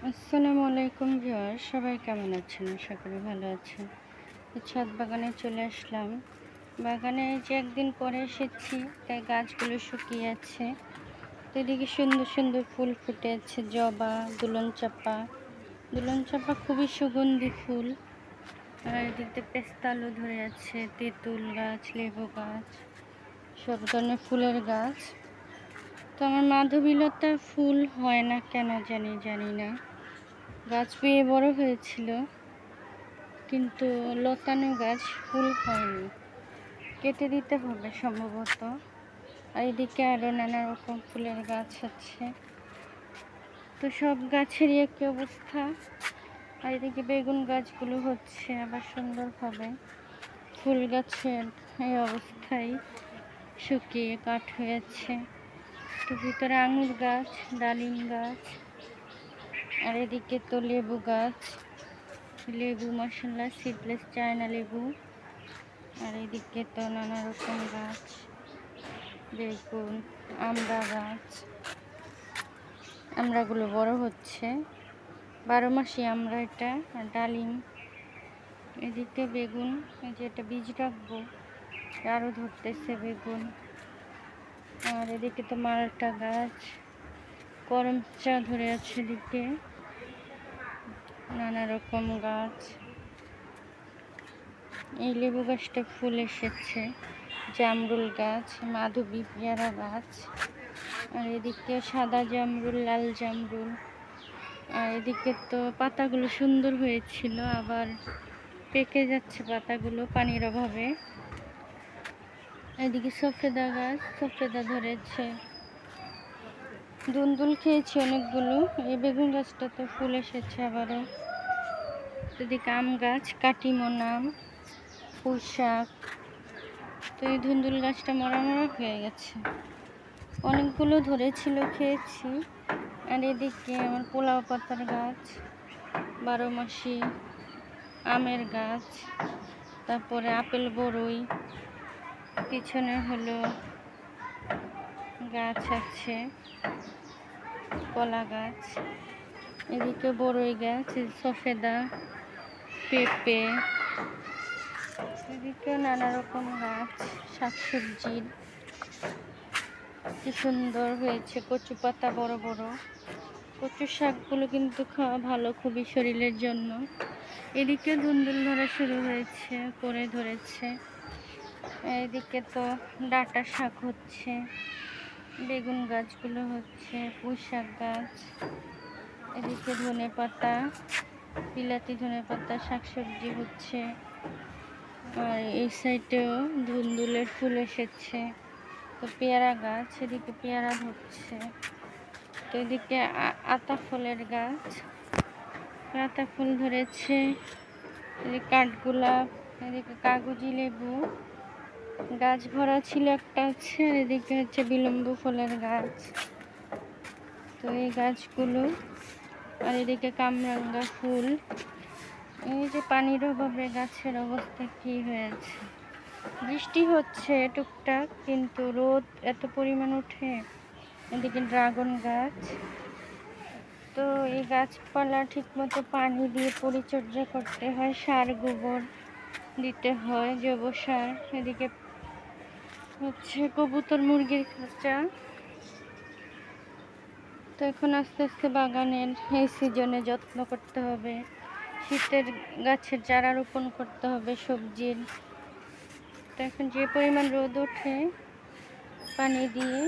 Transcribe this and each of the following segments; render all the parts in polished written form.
আসসালামু আলাইকুম ভিউয়ার, সবাই কেমন আছেন? আশা করি ভালো আছেন। তো ছাদ বাগানে চলে আসলাম। বাগানে এই যে একদিন পরে এসেছি, তাই গাছগুলো শুকিয়ে আছে। তো এদিকে সুন্দর সুন্দর ফুল ফুটে আছে, জবা, দুলন চাপা খুবই সুগন্ধি ফুল। আর এদিক দিয়ে পেস্তালু ধরে আছে, তেঁতুল গাছ, লেবু গাছ, সব ধরনের ফুলের গাছ। তো আমার মাধবীলতা ফুল হয় না কেন জানি না। গাছ বেয়ে বড় হয়েছিল, কিন্তু লতানো গাছ ফুল হয়নি, কেটে দিতে হবে সম্ভবত। আর এদিকে আরও নানা রকম ফুলের গাছ আছে। তো সব গাছেরই একই অবস্থা। আর এদিকে বেগুন গাছগুলো হচ্ছে আবার সুন্দরভাবে। ফুল গাছের এই অবস্থায় শুকিয়ে কাঠ হয়েছে। তো ভিতরে আঙুর গাছ, ডালিম গাছ, আর এদিকে তো লেবু গাছ, লেবু মাশাআল্লাহ সিডলেস চায়না লেবু। আর এদিকে তো নানা রকম গাছ, বেগুন, আমড়া গাছ। আমড়াগুলো বড় হচ্ছে, 12 মাসি আমড়া এটা। আর ডালিম, এদিকে বেগুন, এই যে এটা বীজ রাখবো, আরও ধরতেছে বেগুন। আর এদিকে তো মালটা গাছ, করমচা ধরে আছে এদিকে, নানা রকম গাছ। এই লেবু গাছটা ফুল এসেছে, জামরুল গাছ, মাধবী পেয়ারা গাছ। আর এদিকে সাদা জামরুল, লাল জামরুল। আর এদিকে তো পাতাগুলো সুন্দর হয়েছিল, আবার পেকে যাচ্ছে পাতাগুলো পানির অভাবে। এদিকে সফেদা গাছ, সফেদা ধরেছে। দুন্দুল খেয়েছি অনেকগুলো। এই বেগুন গাছটা তো ফুল এসেছে আবারও। এদিকে আম গাছ, কাটিমন আম, পুঁই শাক। তো এই ধুন্দুল গাছটা মরা মরা হয়ে গেছে, অনেকগুলো ধরেছিল, খেয়েছি। আর এদিকে আমার পোলাও পাতার গাছ, 12 মাসি আমের গাছ, তারপরে আপেল বড়ই, পিছনে হলো গাছ আছে কলা গাছ, এদিকে বড়ই গাছ, সফেদা, পেঁপে, এদিকে নানা রকম গাছ, শাকসবজির কি সুন্দর হয়েছে। কচু পাতা বড় বড়, কচু শাকগুলো কিন্তু খাওয়া ভালো খুবই শরীরের জন্য। এদিকে ধুন্দুল ধরা শুরু হয়েছে, করে ধরেছে। এদিকে তো ডাঁটা শাক হচ্ছে, বেগুন গাছগুলো হচ্ছে, পুঁই শাক গাছ। এদিকে ধনে পাতা, বিলাতি ধনে পাতা, শাকসবজি হচ্ছে। আর এই সাইডেও ধুন্দুলের ফুল এসেছে। তো পেয়ারা গাছ, এদিকে পেয়ারা ধরছে। তো এদিকে আতা ফলের গাছ, আতা ফুল ধরেছে। এদিকে কাঠগোলাপ, এদিকে কাগজি লেবু গাছ ভরা ছিল একটা আছে। আর এদিকে হচ্ছে বিলম্ব ফুলের গাছ। তো এই গাছগুলো, আর এদিকে কামরাঙ্গা ফুল। এই যে পানির অভাবে গাছের অবস্থা কি হয়েছে। বৃষ্টি হচ্ছে টুকটাক, কিন্তু রোদ এত পরিমাণ ওঠে। এদিকে ড্রাগন গাছ। তো এই গাছপালা ঠিকমতো পানি দিয়ে পরিচর্যা করতে হয়, সার গোবর দিতে হয়, জৈব সার। এদিকে হচ্ছে কবুতর মুরগির খাঁচা। তো এখন আস্তে আস্তে বাগানের এই সিজনে যত্ন করতে হবে, শীতের গাছের চারা রোপণ করতে হবে সবজির। তো এখন যে পরিমাণ রোদ ওঠে, পানি দিয়ে।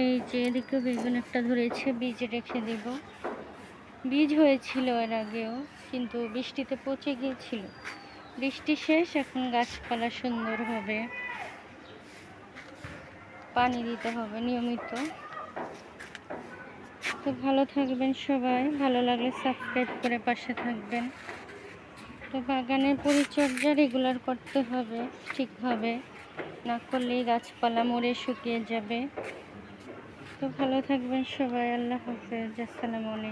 এই যে এদিকে বেগুন একটা ধরেছে, বীজ রেখে দেব। বীজ হয়েছিল এর আগেও, কিন্তু বৃষ্টিতে পচে গিয়েছিল। বৃষ্টি শেষ, এখন গাছপালা সুন্দর হবে, পানি দিতে হবে নিয়মিত। তো ভালো থাকবেন সবাই, ভালো লাগলে সাবস্ক্রাইব করে পাশে থাকবেন। তো বাগানের পরিচর্যা রেগুলার করতে হবে ঠিকভাবে, না করলেই গাছপালা মরে শুকিয়ে যাবে। তো ভালো থাকবেন সবাই, আল্লাহ হাফেজ, আসসালামু আলাইকুম।